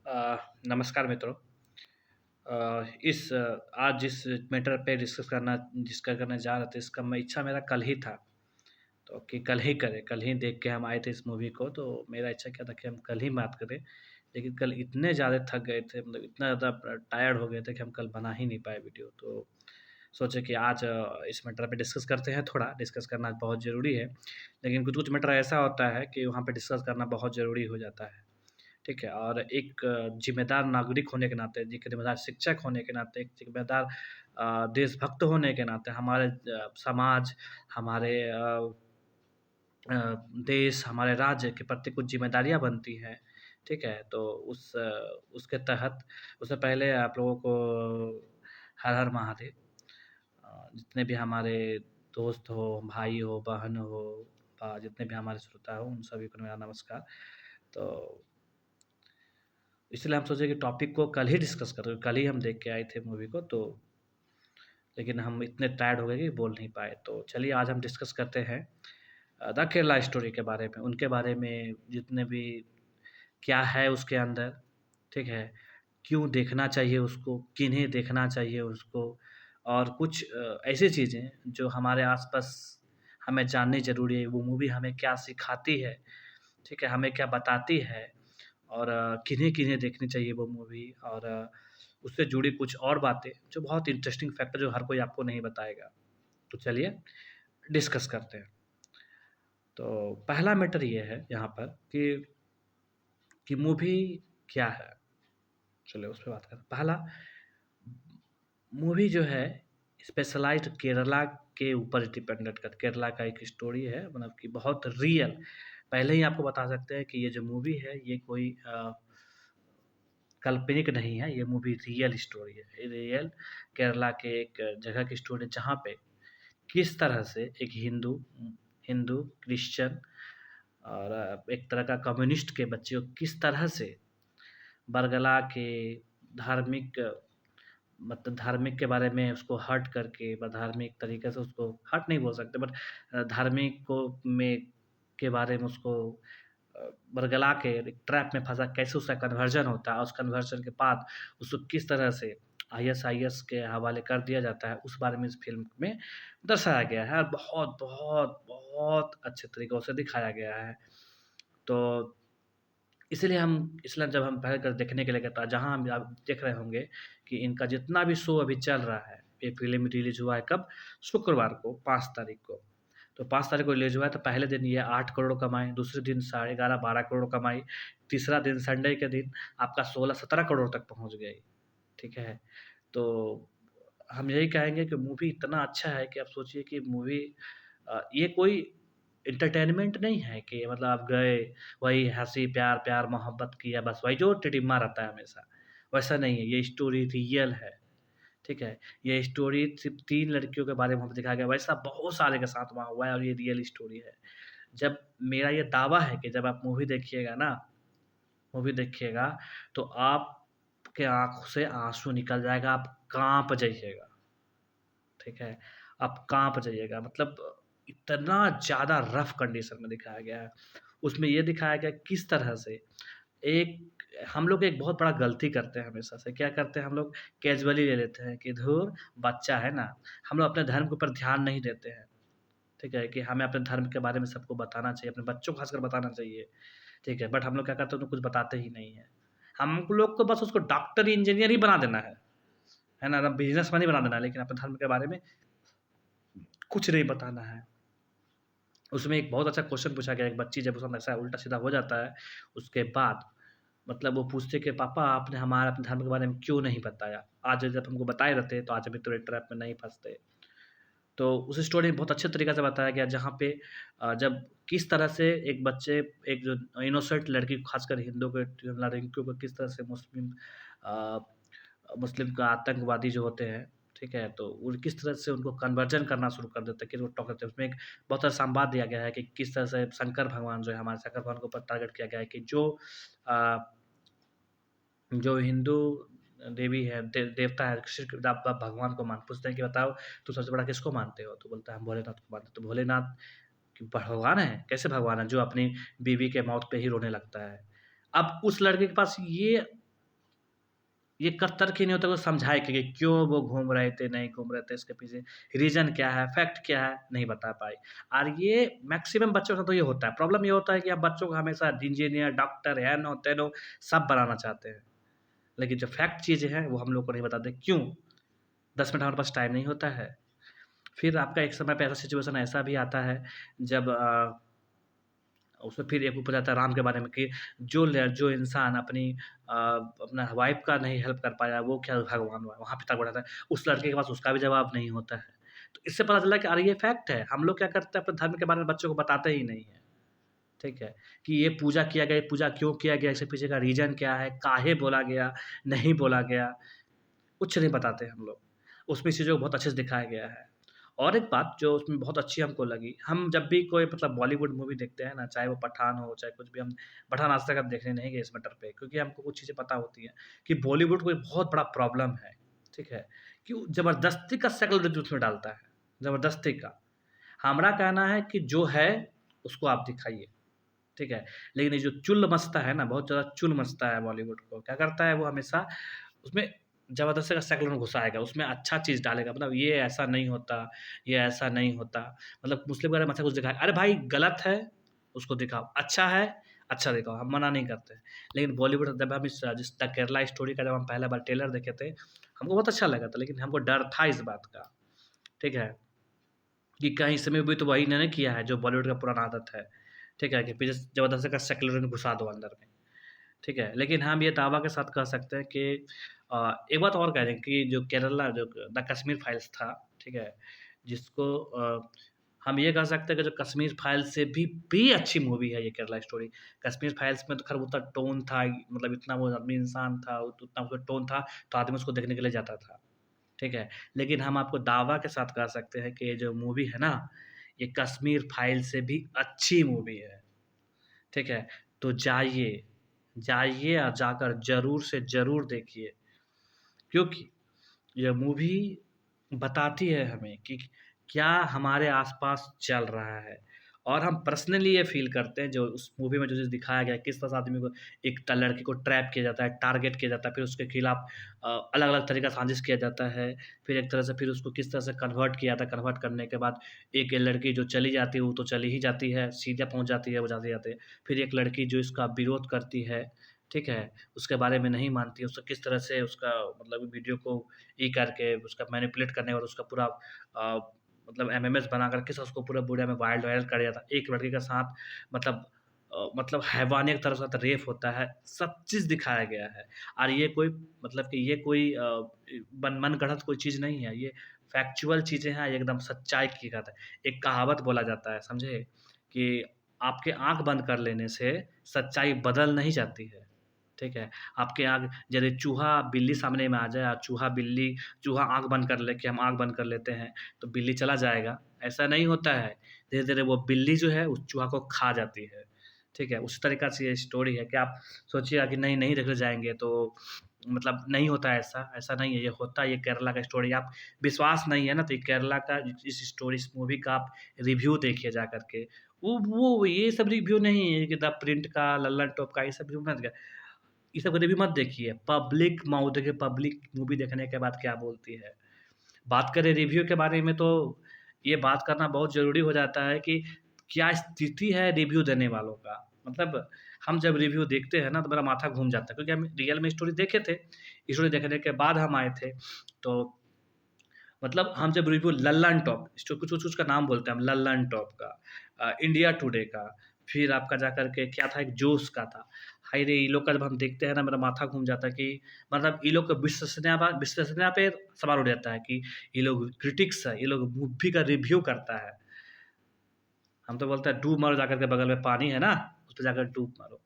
नमस्कार मित्रों। आज जिस मैटर पे डिस्कस करने जा रहे थे, इसका मैं इच्छा मेरा कल ही था। तो कि कल ही करें, कल ही देख के हम आए थे इस मूवी को, तो मेरा इच्छा क्या था कि हम कल ही बात करें। लेकिन कल इतने ज़्यादा थक गए थे, मतलब इतना ज़्यादा टायर्ड हो गए थे कि हम कल बना ही नहीं पाए वीडियो। तो सोचे कि आज इस मैटर पे डिस्कस करते हैं, थोड़ा डिस्कस करना बहुत ज़रूरी है। लेकिन कुछ-कुछ मैटर ऐसा होता है कि वहाँ पे डिस्कस करना बहुत ज़रूरी हो जाता है। ठीक है? और एक ज़िम्मेदार नागरिक होने के नाते, एक ज़िम्मेदार शिक्षक होने के नाते, एक ज़िम्मेदार देशभक्त होने के नाते हमारे समाज, हमारे देश, हमारे राज्य के प्रति कुछ ज़िम्मेदारियाँ बनती हैं, ठीक है? तो उसके तहत उससे पहले आप लोगों को हर हर महादेव। जितने भी हमारे दोस्त हो, भाई हो, बहन हो, जितने भी हमारे श्रोता हो, उन सभी को मेरा नमस्कार। तो इसलिए हम सोचे कि टॉपिक को कल ही डिस्कस करें, कल ही हम देख के आए थे मूवी को, तो लेकिन हम इतने टायर्ड हो गए कि बोल नहीं पाए। तो चलिए आज हम डिस्कस करते हैं द केरला स्टोरी के बारे में, उनके बारे में, जितने भी क्या है उसके अंदर, ठीक है? क्यों देखना चाहिए उसको, किन्हें देखना चाहिए उसको, और कुछ ऐसी चीज़ें जो हमारे आस-पास हमें जाननी ज़रूरी है। वो मूवी हमें क्या सिखाती है, ठीक है? हमें क्या बताती है, और किन्हें-किन्हें देखनी चाहिए वो मूवी, और उससे जुड़ी कुछ और बातें जो बहुत इंटरेस्टिंग फैक्ट है, जो हर कोई आपको नहीं बताएगा। तो चलिए डिस्कस करते हैं। तो पहला मैटर ये है यहाँ पर कि मूवी क्या है? चलिए उस पे बात करते हैं। पहला, मूवी जो है स्पेशलाइज़्ड केरला के ऊपर डिपेंडेंट कर, केरला का एक स्टोरी है, मतलब कि बहुत रियल। पहले ही आपको बता सकते हैं कि ये जो मूवी है, ये कोई काल्पनिक नहीं है, ये मूवी रियल स्टोरी है। ये रियल केरला के एक जगह की स्टोरी है, जहाँ पे किस तरह से एक हिंदू हिंदू, क्रिश्चियन और एक तरह का कम्युनिस्ट के बच्चे को किस तरह से बरगला के धार्मिक, मतलब धार्मिक के बारे में उसको हर्ट करके, धार्मिक तरीके से उसको हर्ट नहीं बोल सकते, बट धार्मिक को में के बारे में उसको बरगला के एक ट्रैप में फँसा, कैसे उसका कन्वर्जन होता है, उस कन्वर्जन के बाद उसको किस तरह से आईएसआईएस के हवाले कर दिया जाता है, उस बारे में इस फ़िल्म में दर्शाया गया है, और बहुत, बहुत, बहुत अच्छे तरीकों से दिखाया गया है। तो इसलिए जब हम पहले देखने के लिए गए, तो जहाँ हम आप देख रहे होंगे कि इनका जितना भी शो अभी चल रहा है, ये फ़िल्म रिलीज़ हुआ है कब? शुक्रवार को, 5 तारीख को। तो 5 तारीख को रिलीज़ हुआ है, तो पहले दिन ये 8 करोड़ कमाए, दूसरे दिन साढ़े 11-12 करोड़ कमाई, तीसरा दिन संडे के दिन आपका 16-17 करोड़ तक पहुँच गई, ठीक है? तो हम यही कहेंगे कि मूवी इतना अच्छा है कि आप सोचिए कि मूवी ये कोई एंटरटेनमेंट नहीं है कि मतलब आप गए, वही हँसी, प्यार, प्यार मोहब्बत किया, बस वही जो टिटिम्मा रहता है हमेशा, वैसा नहीं है। ये स्टोरी रियल है, ठीक है? ये स्टोरी सिर्फ़ 3 लड़कियों के बारे में हमें दिखाया गया, वैसा बहुत सारे के साथ वहाँ हुआ है, और ये रियल स्टोरी है। जब मेरा ये दावा है कि जब आप मूवी देखिएगा, तो आपके आँखों से आँसू निकल जाएगा, आप काँप जाइएगा, ठीक है? आप काँप जाइएगा, मतलब इतना ज़्यादा रफ़ कंडीशन में दिखाया गया है। उसमें ये दिखाया गया किस तरह से एक हम लोग एक बहुत बड़ा गलती करते हैं हमेशा से। क्या करते हैं हम लोग? कैज़ुअली ले लेते हैं कि धुर बच्चा है ना, हम लोग अपने धर्म के ऊपर ध्यान नहीं देते हैं, ठीक है? कि हमें अपने धर्म के बारे में सबको बताना चाहिए, अपने बच्चों को खासकर बताना चाहिए, ठीक है? बट हम लोग क्या करते हैं, उन्हें कुछ बताते ही नहीं हैं। हम लोग को बस उसको डॉक्टर, इंजीनियर ही बना देना है ना? बिज़नेसमैन ही बना देना है, लेकिन अपने धर्म के बारे में कुछ नहीं बताना है। उसमें एक बहुत अच्छा क्वेश्चन पूछा गया, एक बच्ची जब उसका नशा उल्टा-सीधा हो जाता है, उसके बाद मतलब वो पूछते कि पापा आपने हमारा अपने धर्म के बारे में क्यों नहीं बताया? आज जब हमको बताए रहते तो आज हम इतने ट्रैप में नहीं फँसते। तो उस स्टोरी में बहुत अच्छे तरीके से बताया गया, जहाँ पे जब किस तरह से एक बच्चे, एक जो इनोसेंट लड़की, खासकर हिंदू के लड़कियों को किस तरह से अ, मुस्लिम का आतंकवादी जो होते हैं, ठीक है? तो वो किस तरह से उनको कन्वर्जन करना शुरू कर देते हैं कि वो टॉक करते हैं। उसमें एक बहुत सारा संवाद दिया गया है कि किस तरह से शंकर भगवान जो है, हमारे शंकर भगवान के ऊपर टारगेट किया गया है कि अ, जो हिंदू देवी है, देवता है, श्री आप भगवान को पूछते हैं कि बताओ तुम सबसे बड़ा किसको मानते हो? तो बोलता है हम भोलेनाथ को मानते हैं। तो भोलेनाथ कि भगवान है? कैसे भगवान है? जो अपनी बीवी के मौत पे ही रोने लगता है। अब उस लड़के के पास ये ये तर्क ही नहीं होता, कोई समझाए कि क्यों वो घूम रहे थे, नहीं घूम रहे थे, इसके पीछे रीज़न क्या है, फैक्ट क्या है, नहीं बता पाई। और ये मैक्सिमम बच्चों के साथ तो ये होता है। प्रॉब्लम ये होता है कि आप बच्चों को हमेशा इंजीनियर, डॉक्टर, हेनो-तेनो सब बनाना चाहते हैं। लेकिन जो फैक्ट चीज़ें हैं, वो हम लोग को नहीं बताते। क्यों? 10 मिनट हमारे पास टाइम नहीं होता है। फिर आपका एक समय पे ऐसा सिचुएशन ऐसा भी आता है, जब उसमें फिर एक ऊपर जाता है राम के बारे में कि जो इंसान अपना वाइफ़ का नहीं हेल्प कर पाया, वो क्या भगवान हुआ? वहाँ पे तर्क बढ़ाता है। उस लड़के के पास उसका भी जवाब नहीं होता है। तो इससे पता चला कि अरे ये फैक्ट है। हम लोग क्या करते हैं, अपने धर्म के बारे में बच्चों को बताते ही नहीं हैं। ठीक है? कि ये पूजा किया गया, ये पूजा क्यों किया गया? इसके पीछे का रीज़न क्या है? काहे बोला गया? नहीं बोला गया? कुछ नहीं बताते हम लोग। उसमें चीज़ों को बहुत अच्छे से दिखाया गया है। और एक बात जो उसमें बहुत अच्छी हमको लगी, हम जब भी कोई मतलब बॉलीवुड मूवी देखते हैं ना, चाहे वो पठान हो, चाहे कुछ भी, हम पठान आज तक हम देखने नहीं गए इस मैटर पे, क्योंकि हमको कुछ चीज़ें पता होती हैं कि बॉलीवुड को एक बहुत बड़ा प्रॉब्लम है, ठीक है? कि वो ज़बरदस्ती का सेकुलरिज़्म उसमें डालता है, ज़बरदस्ती का। हमारा कहना है कि जो है, उसको आप दिखाइए, ठीक है? लेकिन ये जो चुल मचता है ना, बहुत ज़्यादा चुल मचता है बॉलीवुड को, क्या करता है वो हमेशा उसमें ज़बरदस्ती का सेकुलर घुसाएगा, उसमें अच्छा चीज़ डालेगा, मतलब ये ऐसा नहीं होता, ये ऐसा नहीं होता। मतलब मुस्लिम वगैरह में अच्छा कुछ दिखाएगा, अरे भाई गलत है, उसको दिखाओ, अच्छा है, अच्छा दिखाओ, हम मना नहीं करते। लेकिन बॉलीवुड जब हम जिस द केरला स्टोरी का जब हम पहली बार ट्रेलर देखे थे, हमको बहुत अच्छा लगा था, लेकिन हमको डर था इस बात का, ठीक है? कि कहीं इसमें भी तो वही ना किया है जो बॉलीवुड का पुराना आदत है, ठीक है? कि फिर ज़बरदस्ती का सेकुलरिज़्म घुसा दो अंदर में। ठीक है, लेकिन हम ये दावा के साथ कह सकते हैं कि एक बात और कह दें कि जो केरला जो द कश्मीर फाइल्स था, ठीक है? जिसको हम ये कह सकते हैं कि जो कश्मीर फाइल्स से भी अच्छी मूवी है ये केरला स्टोरी। कश्मीर फाइल्स में तो खैर उतना टोन था, मतलब इतना वो आदमी इंसान था, उतना उसका टोन था, तो आदमी उसको देखने के लिए जाता था, ठीक है? लेकिन हम आपको दावा के साथ कह सकते हैं कि ये जो मूवी है ना, ये कश्मीर फाइल से भी अच्छी मूवी है। ठीक है? तो जाइए, जाइए और जाकर ज़रूर से ज़रूर देखिए, क्योंकि यह मूवी बताती है हमें कि क्या हमारे आस-पास चल रहा है, और हम पर्सनली ये फ़ील करते हैं, जो उस मूवी में जो चीज़ दिखाया गया है, किस तरह से आदमी को एक लड़के को ट्रैप किया जाता है, टारगेट किया जाता है, फिर उसके खिलाफ अलग-अलग तरीक़े का साजिश किया जाता है। फिर एक तरह से फिर उसको किस तरह से कन्वर्ट किया जाता है, कन्वर्ट करने के बाद एक लड़की जो चली जाती है, वो तो चली ही जाती है, सीधा पहुँच जाती है वो जाते-जाते। फिर एक लड़की जो इसका विरोध करती है, ठीक है? उसके बारे में नहीं मानती है, उसको किस तरह से उसका मतलब वीडियो को करके उसका मैनिपुलेट करने और उसका पूरा अ, मतलब एमएमएस बना कर के उसको पूरा मीडिया में वायरल कर दिया था। एक लड़के के साथ मतलब मतलब हैवानियत तरह से रेप होता है, सब चीज़ दिखाया गया है। और ये कोई मतलब कि ये कोई मनगढ़ंत कोई चीज़ नहीं है, ये फैक्चुअल चीज़ें हैं, एकदम सच्चाई की बात है। एक कहावत बोला जाता है, समझे? कि आपके आँख बंद कर लेने से सच्चाई बदल नहीं जाती है, ठीक है? आपके आँख यदि चूहा, बिल्ली सामने में आ जाए और चूहा आँख बंद कर ले कि हम आँख बंद कर लेते हैं, तो बिल्ली चला जाएगा, ऐसा नहीं होता है। धीरे-धीरे वो बिल्ली जो है, उस चूहा को खा जाती है, ठीक है? उसी तरीक़ा से ये स्टोरी है कि आप सोचिएगा कि नहीं, नहीं देखने जाएँगे तो मतलब नहीं होता है ऐसा, ऐसा नहीं है, ये होता है, ये केरला का स्टोरी। आप विश्वास नहीं है ना, तो ये केरला का इस स्टोरी, इस मूवी का आप रिव्यू देखिए जा कर के। वो ये सब रिव्यू नहीं है कि द प्रिंट का, लल्लन टॉप का, ये सब रिव्यू मत ये सब रिव्यू मत देखिए, पब्लिक माउथ देखिए, पब्लिक मूवी देखने के बाद क्या बोलती है। बात करें रिव्यू के बारे में, तो ये बात करना बहुत ज़रूरी हो जाता है कि क्या स्थिति है रिव्यू देने वालों का। मतलब हम जब रिव्यू देखते हैं ना, तो मेरा माथा घूम जाता है, क्योंकि हम रियल में स्टोरी देखे थे। स्टोरी देखने के बाद हम आए थे, तो मतलब हम जब रिव्यू लल्लन टॉप, इसको कुछ-कुछ का नाम बोलते हैं हम, लल्लन टॉप का, इंडिया टुडे का, फिर आपका जाकर के क्या था, एक जोश का था। हाय रे! ये लोग का जब हम देखते हैं ना, मेरा माथा घूम जाता है कि मतलब ये लोग का विश्वसनीयता पे सवाल उठ जाता है कि ये लोग क्रिटिक्स है, ये लोग मूवी का रिव्यू करता है। हम तो बोलते हैं डूब मरो जाकर के, बगल में पानी है ना, उस पे जाकर डूब मरो।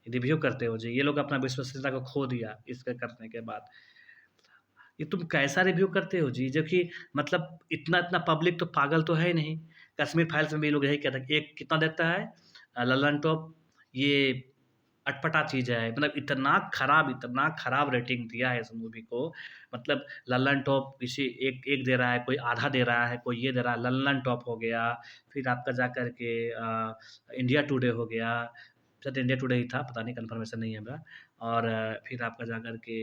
रिव्यू करते हो जी, ये लोग अपना विश्वसनीयता को खो दिया इसके करने के बाद। ये तुम कैसा रिव्यू करते हो जी? जबकि मतलब इतना-इतना पब्लिक तो पागल तो है ही नहीं। कश्मीर फाइल्स में भी ये लोग यही कहते हैं कि एक कितना देता है लल्लन टॉप, ये अटपटा चीज़ है। मतलब इतना खराब रेटिंग दिया है इस मूवी को। मतलब लल्लन टॉप किसी एक एक दे रहा है, कोई आधा दे रहा है, कोई ये दे रहा है, लल्लन टॉप हो गया। फिर आपका जाकर के इंडिया टुडे हो गया, शायद इंडिया टुडे ही था, पता नहीं कन्फर्मेशन नहीं है मेरा। और फिर आपका जाकर के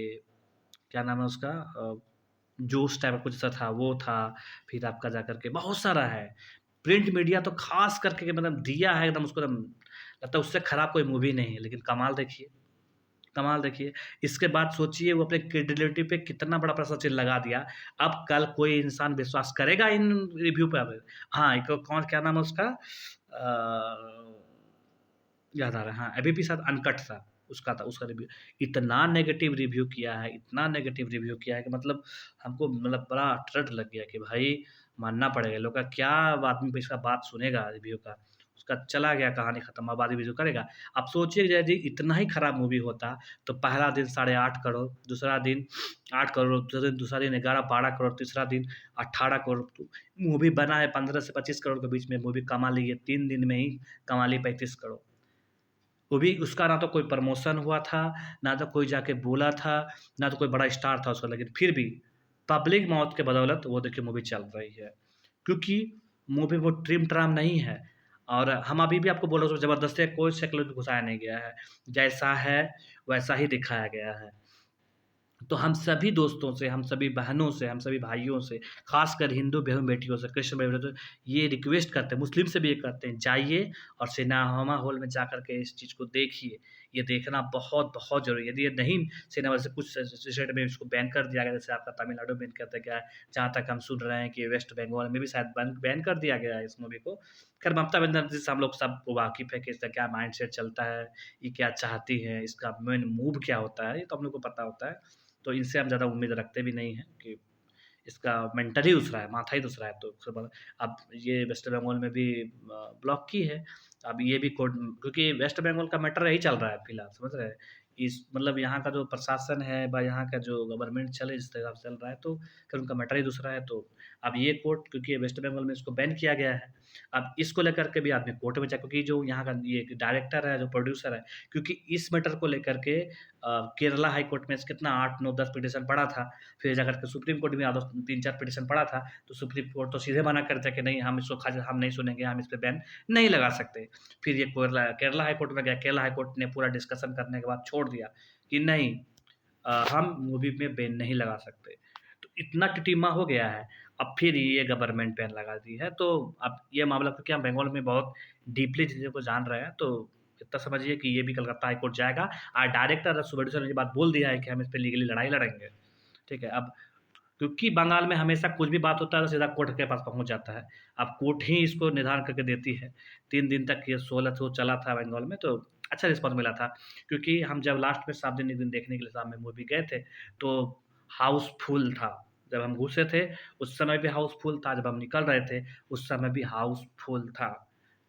क्या नाम है उसका जोश टाइप का कुछ ऐसा था, वो था। फिर आपका जा कर के बहुत सारा है। प्रिंट मीडिया तो ख़ास करके मतलब दिया है एकदम उसको, एकदम लगता है उससे खराब कोई मूवी नहीं है। लेकिन कमाल देखिए, कमाल देखिए। इसके बाद सोचिए वो अपने क्रेडिबिलिटी पे कितना बड़ा प्रश्न चिन्ह लगा दिया। अब कल कोई इंसान विश्वास करेगा इन रिव्यू पे अब? हाँ, एक कौन क्या नाम है उसका? याद आ रहा है, हाँ, अभी भी शायद अनकट था, उसका था, उसका रिव्यू। इतना नेगेटिव रिव्यू किया है, इतना नेगेटिव रिव्यू किया है कि मतलब हमको मतलब बड़ा ट्रट लग गया कि भाई मानना पड़ेगा। लोग का क्या आदमी पे इसका बात सुनेगा रिव्यू का? उसका चला गया, कहानी खत्म, अब आदमी रिव्यू करेगा। आप सोचिए यदि इतना ही खराब मूवी होता, तो पहला दिन 8.5 करोड़, दूसरा दिन 8 करोड़, दूसरा दिन 11-12 करोड़, तीसरा दिन 18 करोड़। तो मूवी बना है 15 से 25 करोड़ के बीच में, मूवी कमा ली है 3 दिन में ही, कमा ली 35 करोड़। वो भी उसका ना तो कोई प्रमोशन हुआ था, ना तो कोई जाके बोला था, ना तो कोई बड़ा स्टार था उसका, लेकिन फिर भी पब्लिक मौत के बदौलत वो देखिए मूवी चल रही है। क्योंकि मूवी वो ट्रिम-ट्राम नहीं है। और हम अभी भी आपको बोल रहे हैं उसमें ज़बरदस्ती कोई साइकोलॉजी घुसाया नहीं गया है। जैसा है, वैसा ही दिखाया गया है। तो हम सभी दोस्तों से, हम सभी बहनों से, हम सभी भाइयों से, ख़ासकर हिंदू बहन-बेटियों से, क्रिश्चियन भाई-बहनों से ये रिक्वेस्ट करते हैं, मुस्लिम से भी ये करते हैं, जाइए और सिनेमा हॉल में जाकर के इस चीज़ को देखिए। ये देखना बहुत, बहुत ज़रूरी है। यदि ये नहीं सिनेमा हॉल से कुछ स्टेट में इसको बैन कर दिया गया, जैसे आपका तमिलनाडु में बैन कर दिया गया है, जहाँ तक हम सुन रहे हैं कि वेस्ट बंगाल में भी शायद बैन कर दिया गया है इस मूवी को। खैर ममता बनर्जी से हम लोग सब वाकिफ़ है कि इसका क्या माइंडसेट चलता है, ये क्या चाहती हैं, इसका मेन मूव क्या होता है, ये तो हम लोग को पता होता है। तो इनसे हम ज़्यादा उम्मीद रखते भी नहीं हैं कि इसका मेंटल ही दूसरा है, माथा ही दूसरा है। तो अब ये वेस्ट बंगाल में भी ब्लॉक की है। अब ये भी कोर्ट, क्योंकि वेस्ट बंगाल का मैटर यही चल रहा है फिलहाल, समझ रहे हैं? इस मतलब यहाँ का जो प्रशासन है व यहाँ का जो गवर्नमेंट चले जिस हिसाब से चल रहा है, तो फिर उनका मैटर ही दूसरा है। तो अब ये कोर्ट, क्योंकि वेस्ट बंगाल में इसको बैन किया गया है, अब इसको लेकर के भी आदमी कोर्ट में जाए, क्योंकि जो यहाँ का ये डायरेक्टर है, जो प्रोड्यूसर है, क्योंकि इस मैटर को लेकर के केरला हाई कोर्ट में कितना 8, 9, 10 पिटीशन पड़ा था। फिर जाकर के सुप्रीम कोर्ट में 3-4 पिटीशन पड़ा था, तो सुप्रीम कोर्ट तो सीधे मना कर दिया कि नहीं, हम इसको हम नहीं सुनेंगे, हम इस पे बैन नहीं लगा सकते। फिर ये केरला हाई कोर्ट में गया, केरला हाई कोर्ट ने पूरा डिस्कशन करने के बाद छोड़ दिया कि नहीं, हम मूवी में बैन नहीं लगा सकते। तो इतना टिटिमा हो गया है, अब फिर ये गवर्नमेंट बैन लगा दी है। तो अब ये मामला, क्योंकि हम बंगाल में बहुत डीपली चीज़ों को जान रहे हैं, तो इतना समझिए कि ये भी कलकत्ता हाई कोर्ट जाएगा। डायरेक्टर सुब्रमण्यम सर ने ये बात बोल दिया है कि हम इस पे लीगली लड़ाई लड़ेंगे। ठीक है? अब क्योंकि बंगाल में हमेशा कुछ भी बात होता है तो सीधा कोर्ट के पास पहुँच जाता है। अब कोर्ट ही इसको निर्धारण करके देती है। 3 दिन तक ये 16 शो चला था बंगाल में, तो अच्छा रिस्पॉन्स मिला था। क्योंकि हम जब लास्ट में सात दिन एक दिन देखने के लिए शाम में मूवी गए थे, तो हाउसफुल था। जब हम घुसे थे, उस समय भी हाउसफुल था, जब हम निकल रहे थे, उस समय भी हाउसफुल था।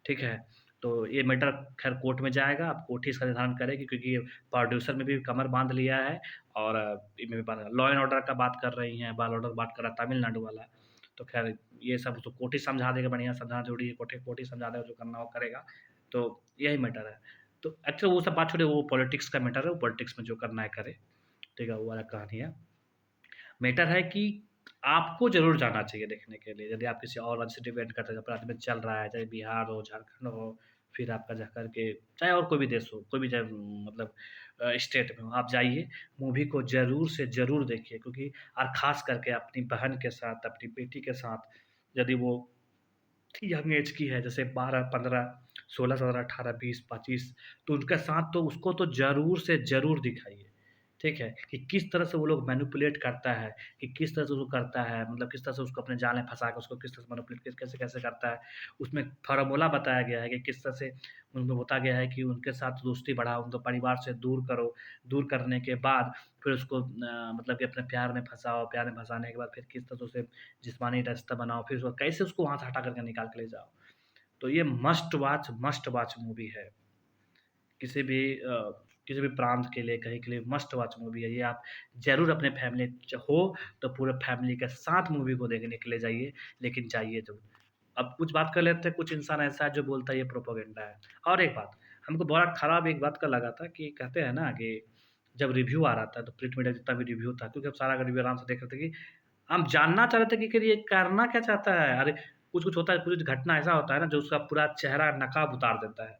ठीक है? तो ये मैटर ख़ैर कोर्ट में जाएगा, अब कोर्ट ही इसका निर्धारण करेगी, क्योंकि प्रोड्यूसर ने भी कमर बाँध लिया है। और इनमें लॉ एंड ऑर्डर का बात कर रही हैं, लॉ ऑर्डर बात कर रहा है तमिलनाडु वाला। तो ख़ैर ये सब तो कोर्ट ही समझा देगा, बढ़िया समझाना ज़रूरी है, कोर्ट ही समझा देगा, जो करना वो करेगा। तो यही मैटर है। तो एक्चुअली वो सब बात छोड़िए, वो पॉलिटिक्स का मैटर है, वो पॉलिटिक्स में जो करना है करे, ठीक है? वो वाला कहानी है। मैटर है कि आपको ज़रूर जाना चाहिए देखने के लिए, यदि आप किसी और राज्य से डिपेंड करते हैं, अपराध में चल रहा है, चाहे बिहार हो, झारखंड हो, फिर आपका जाकर के चाहे और कोई भी देश हो, कोई भी चाहे मतलब स्टेट में हो, आप जाइए, मूवी को ज़रूर से ज़रूर देखिए, क्योंकि और ख़ास करके अपनी बहन के साथ, अपनी बेटी के साथ, यदि वो यंग एज की है, जैसे 12, 15, 16, 17, 18, 20, 25, तो उनके साथ तो उसको तो ज़रूर से ज़रूर दिखाइए, ठीक है? कि किस तरह से वो लोग मैनिपुलेट करता है, कि किस तरह से वो करता है, मतलब किस तरह से उसको अपने जाल में फँसा के उसको किस तरह से मैनिपुलेट कैसे-कैसे करता है। उसमें फ़ॉर्मूला बताया गया है कि किस तरह से उनको बताया गया है कि उनके साथ दोस्ती बढ़ाओ, उनको परिवार से दूर करो, दूर करने के बाद फिर उसको मतलब कि अपने प्यार में फँसाओ, प्यार में फँसाने के बाद फिर किस तरह से उसे जिस्मानी रिश्ता बनाओ, फिर उसको कैसे उसको वहाँ से हटा कर के निकाल के ले जाओ। तो ये मस्ट वॉच मूवी है। किसी भी किसी भी प्रांत के लिए, कहीं के लिए मस्ट वॉच मूवी है ये। आप ज़रूर अपने फैमिली हो तो पूरे फैमिली के साथ मूवी को देखने के लिए जाइए, लेकिन जाइए ज़रूर। अब कुछ बात कर लेते हैं, कुछ इंसान ऐसा है जो बोलता है ये प्रोपेगेंडा है। और एक बात, हमको बड़ा खराब एक बात का लगा था कि कहते हैं ना कि जब रिव्यू आ रहा था तो प्रिंट मीडिया जितना भी रिव्यू था, क्योंकि अब सारा का रिव्यू आराम से देख रहे थे कि हम जानना चाह रहे थे कि ये करना क्या चाहता है? अरे कुछ-कुछ होता है, कुछ घटना ऐसा होता है ना जो उसका पूरा चेहरा नकाब उतार देता है।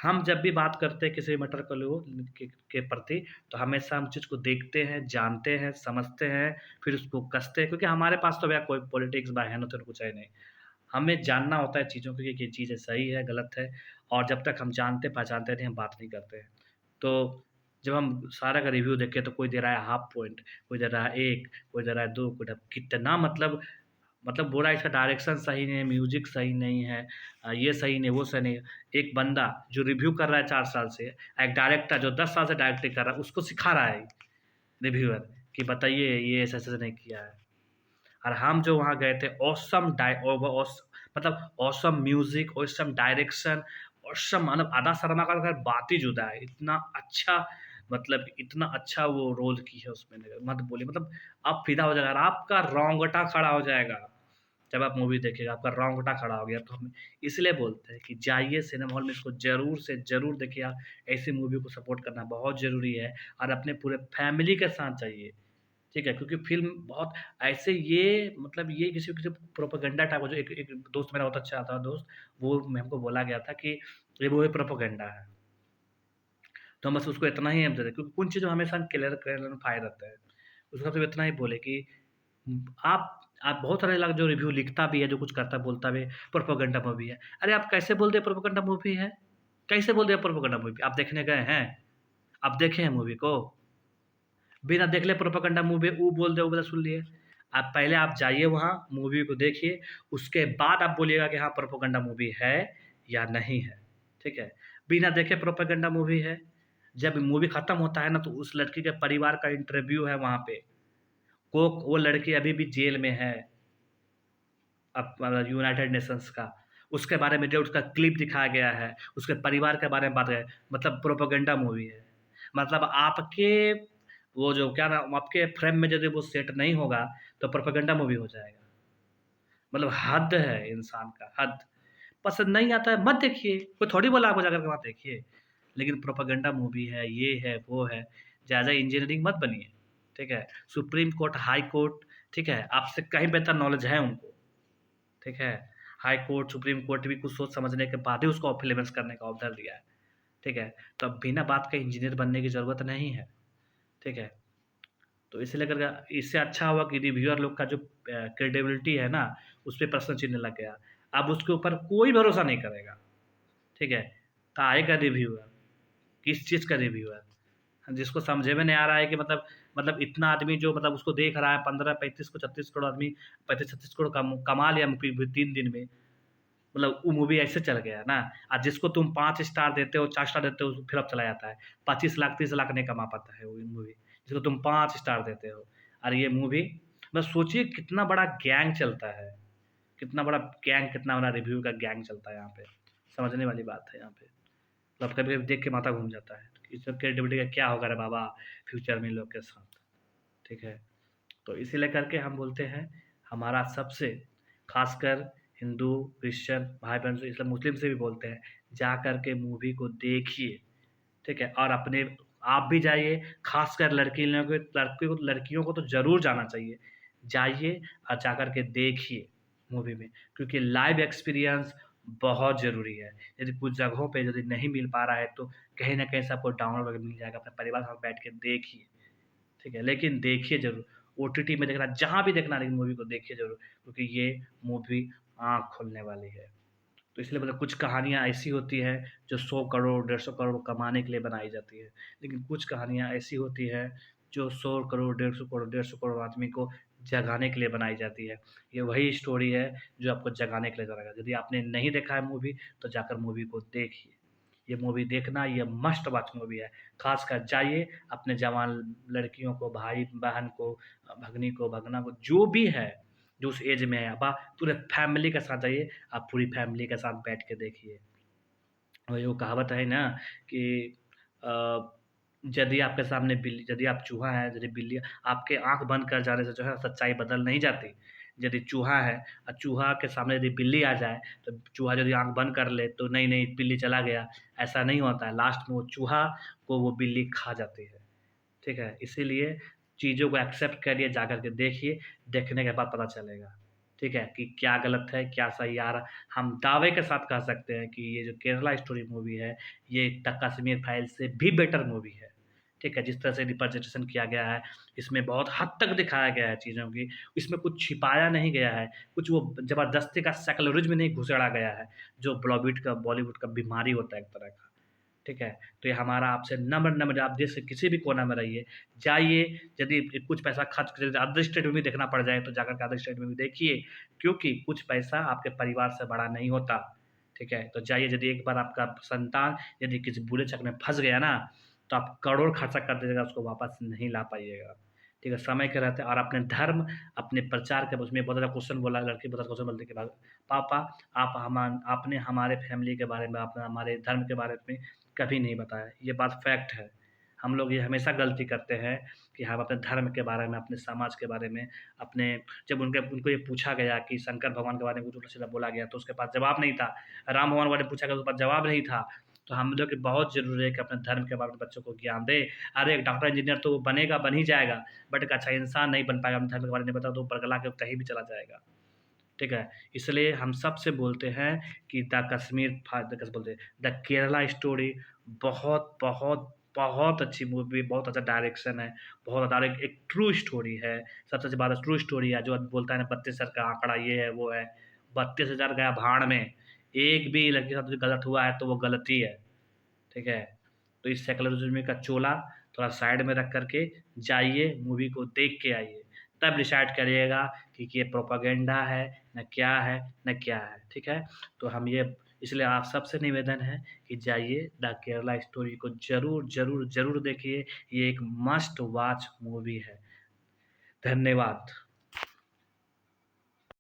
हम जब भी बात करते हैं किसी मैटर को लो के प्रति, तो हमेशा हम चीज़ को देखते हैं, जानते हैं, समझते हैं, फिर उसको कसते हैं, क्योंकि हमारे पास तो भैया कोई पॉलिटिक्स, बयान तो कुछ है नहीं। हमें जानना होता है चीज़ों को कि ये चीज़ें सही है, गलत है, और जब तक हम जानते पहचानते नहीं, हम बात नहीं करते हैं। तो जब हम सारा का रिव्यू देखें, तो कोई दे रहा है हाफ पॉइंट, कोई दे रहा है 1, कोई दे रहा है 2, कोई कितना, मतलब बोला इसका डायरेक्शन सही नहीं है, म्यूज़िक सही नहीं है, ये सही नहीं, वो सही नहीं है। एक बंदा जो रिव्यू कर रहा है 4 साल से, एक डायरेक्टर जो 10 साल से डायरेक्टिंग कर रहा है, उसको सिखा रहा है रिव्यूअर कि बताइए ये ऐसा-ऐसा नहीं किया है। और हम जो वहाँ गए थे, मतलब awesome music, awesome direction, awesome, मतलब आदा शर्मा का अगर बात ही जुदा है। इतना अच्छा, मतलब इतना अच्छा वो रोल की है उसमें ने, मत बोलिए, मतलब आप फ़िदा हो जाएगा और आपका रोंगटा खड़ा हो जाएगा। जब आप मूवी देखिएगा, आपका रोंगटा खड़ा हो गया। तो हम इसलिए बोलते हैं कि जाइए सिनेमा हॉल में, इसको ज़रूर से ज़रूर देखिए आप। ऐसी मूवी को सपोर्ट करना बहुत ज़रूरी है, और अपने पूरे फैमिली के साथ जाइए। ठीक है? क्योंकि फ़िल्म बहुत ऐसे, ये मतलब ये किसी किसी प्रोपेगेंडा टाइप का, जो एक एक दोस्त मेरा बहुत अच्छा था दोस्त, वो हमको बोला गया था कि ये मूवी प्रोपेगेंडा है। तो हम बस उसको इतना ही हम दे दें, क्योंकि कुछ चीज़ हमेशा क्लेरिफ़ाई रहता है। उसका सिर्फ़ इतना ही बोले कि आप बहुत सारे लोग जो रिव्यू लिखता भी है, जो कुछ करता बोलता भी है, प्रोपेगेंडा मूवी है। अरे आप कैसे बोल दिए प्रोपेगेंडा मूवी है? कैसे बोल दिया प्रोपेगेंडा मूवी? आप देखने गए हैं? आप देखे हैं मूवी को? बिना देख ले प्रोपेगेंडा मूवी वो बोल दे, वो बोला सुन लिए। आप पहले आप जाइए वहाँ, मूवी को देखिए, उसके बाद आप बोलिएगा कि हाँ, प्रोपेगेंडा मूवी है या नहीं है, ठीक है? बिना देखे प्रोपेगेंडा मूवी है। जब मूवी खत्म होता है ना, तो उस लड़की के परिवार का इंटरव्यू है वहाँ पे। वो लड़की अभी भी जेल में है, यूनाइटेड नेशंस का। उसके बारे में जो उसका क्लिप दिखाया गया है, उसके परिवार के बारे में बात है, मतलब प्रोपेगेंडा मूवी है। मतलब आपके वो जो क्या नाम, आपके फ्रेम में यदि वो सेट नहीं होगा, तो प्रोपेगेंडा मूवी हो जाएगा। मतलब हद है इंसान का, हद। पसंद नहीं आता है, मत देखिए। कोई थोड़ी बोला आपको जाकर के वहाँ देखिए। लेकिन प्रोपेगेंडा मूवी है, ये है, वो है, ज़्यादा इंजीनियरिंग मत बनिए, ठीक है? सुप्रीम कोर्ट, हाई कोर्ट, ठीक है? आपसे कहीं बेहतर नॉलेज है उनको। ठीक है? हाई कोर्ट, सुप्रीम कोर्ट भी कुछ सोच समझने के बाद ही उसको इम्प्लीमेंट्स करने का ऑर्डर दिया है, ठीक है? तो अब बिना बात के इंजीनियर बनने की ज़रूरत नहीं है, ठीक है? तो इसलिए करके इससे अच्छा हुआ कि रिव्यूअर लोग का जो क्रेडिबिलिटी है ना, उसपे प्रश्न चिन्ह लग गया। अब उसके ऊपर कोई भरोसा नहीं करेगा, ठीक है? काहे का रिव्यूअर? किस चीज़ का रिव्यूअर? जिसको समझे में नहीं आ रहा है कि मतलब इतना आदमी जो मतलब उसको देख रहा है, 15, 35 को 36 करोड़ आदमी, 35-36 करोड़ कमा लिया मूवी 3 दिन में। मतलब वो मूवी ऐसे चल गया है ना। जिसको तुम 5 स्टार देते हो, 4 स्टार देते हो, फ्लॉप चला जाता है। 25 लाख 30 लाख नहीं कमा पाता है वो मूवी, जिसको तुम 5 स्टार देते हो। और ये मूवी, बस सोचिए कितना बड़ा गैंग चलता है, कितना बड़ा गैंग, कितना बड़ा रिव्यू का गैंग चलता है यहाँ पे। समझने वाली बात है यहाँ पे। मतलब कभी-कभी देख के माथा घूम जाता है कि इसमें क्रेडिबिलिटी का क्या होगा रे बाबा फ्यूचर में इन लोग के साथ, ठीक है? तो इसीलिए करके हम बोलते हैं, हमारा सबसे खासकर हिंदू, क्रिश्चियन भाई-बहन से, इसलिए मुस्लिम से भी बोलते हैं, जा कर के मूवी को देखिए, ठीक है? और अपने आप भी जाइए, खासकर लड़कियों को तो ज़रूर जाना चाहिए। जाइए और जाकर के देखिए मूवी में, क्योंकि लाइव एक्सपीरियंस बहुत ज़रूरी है। यदि कुछ जगहों पे यदि नहीं मिल पा रहा है, तो कहीं न कहीं से आपको डाउनलोड करके मिल जाएगा, अपने परिवार के साथ बैठ के देखिए। ठीक है? लेकिन देखिए ज़रूर, ओटीटी में देखना, जहाँ भी देखना, लेकिन मूवी को देखिए ज़रूर, क्योंकि ये मूवी आँख खोलने वाली है। तो इसलिए मतलब कुछ कहानियाँ ऐसी होती हैं जो 100 करोड़, 150 करोड़ कमाने के लिए बनाई जाती है। लेकिन कुछ कहानियाँ ऐसी होती हैं जो 100 करोड़, 150 करोड़ आदमी को जगाने के लिए बनाई जाती है। ये वही स्टोरी है जो आपको जगाने के लिए जगाएगा। यदि आपने नहीं देखा है मूवी, तो जाकर मूवी को देखिए। ये मूवी देखना, ये मस्ट वॉच मूवी है। ख़ासकर जाइए, अपने जवान लड़कियों को, भाई-बहन को, भगनी को, भगना को, जो भी है, जो उस एज में है, आप पूरे फैमिली के साथ जाइए, आप पूरी फैमिली के साथ बैठ के देखिए। वही वो कहावत है ना कि अ, यदि आप चूहा हैं, यदि बिल्ली, आपके आँख बंद कर जाने से जो है सच्चाई बदल नहीं जाती। यदि चूहा है और चूहा के सामने यदि बिल्ली आ जाए, तो चूहा यदि आँख बंद कर ले, तो नहीं, बिल्ली चला गया, ऐसा नहीं होता है। लास्ट में वो चूहा को वो बिल्ली खा जाती है। ठीक है? इसीलिए चीज़ों को एक्सेप्ट करिए, जाकर के देखिए, देखने के बाद पता चलेगा। ठीक है? कि क्या गलत है, क्या सही आ रहा। हम दावे के साथ कह सकते हैं कि ये जो केरला स्टोरी मूवी है, ये द कश्मीर फाइल्स से भी बेटर मूवी है। ठीक है? जिस तरह से रिप्रेजेंटेशन किया गया है, इसमें बहुत हद तक दिखाया गया है चीज़ों की, इसमें कुछ छिपाया नहीं गया है, कुछ वो ज़बरदस्ती का सेकुलरिज़्म नहीं घुसेड़ा गया है, जो बॉलीवुड का बीमारी होता है एक तरह का। ठीक है? तो ये हमारा आपसे नम्र नम्र आप देश के किसी भी कोना में रहिए, जाइए, यदि कुछ पैसा खर्च कर अदर स्टेट में भी देखना पड़ जाए, तो जाकर के अदर स्टेट में भी देखिए, क्योंकि कुछ पैसा आपके परिवार से बड़ा नहीं होता। ठीक है? तो जाइए, यदि एक बार आपका संतान यदि किसी बुरे चक्कर में फँस गया ना, तो आप करोड़ खर्चा कर दीजिएगा, उसको वापस नहीं ला पाइएगा। ठीक है? समय के रहते और अपने धर्म, अपने प्रचार के उसमें बहुत ज़्यादा क्वेश्चन बोला, लड़की बहुत ज़्यादा क्वेश्चन बोलती कि पापा, आपने हमारे फैमिली के बारे में, आपने हमारे धर्म के बारे में कभी नहीं बताया। ये बात फैक्ट है। हम लोग ये हमेशा गलती करते हैं कि हम अपने धर्म के बारे में, अपने समाज के बारे में, अपने जब उनको ये पूछा गया कि शंकर भगवान के बारे में कुछ उल्टा-सीधा बोला गया, तो उसके पास जवाब नहीं था। राम भगवान के बारे में पूछा गया, उसके पास जवाब नहीं था। तो हम लोग की बहुत ज़रूरी है कि अपने धर्म के बारे में बच्चों को ज्ञान दें। अरे! एक डॉक्टर, इंजीनियर तो वो बनेगा, बन ही जाएगा, बट एक अच्छा इंसान नहीं बन पाएगा, अपने धर्म के बारे में नहीं पता, तो वो बरगला के कहीं भी चला जाएगा। ठीक है? इसलिए हम सबसे बोलते हैं कि द कश्मीर फा द कैसे बोलते हैं, द केरला स्टोरी बहुत, बहुत, बहुत अच्छी मूवी, बहुत अच्छा डायरेक्शन है, बहुत ज़्यादा एक ट्रू स्टोरी है। सबसे अच्छी बात है, ट्रू स्टोरी है, जो बोलता है ना 32,000 का आँकड़ा, ये है, वो है। 32,000 गया भाड़ में, एक भी लड़की के साथ कुछ गलत हुआ है, तो वो गलती है। ठीक है? तो इस सेकुलरिज़्म का चोला थोड़ा साइड में रख कर के जाइए, मूवी को देख के आइए। तब डिसाइड करिएगा कि ये प्रोपेगेंडा है, न क्या है, न क्या है। ठीक है? तो हम ये इसलिए आप सबसे निवेदन है कि जाइए, द केरला स्टोरी को ज़रूर, ज़रूर, ज़रूर देखिए। ये एक मस्ट वॉच मूवी है। धन्यवाद।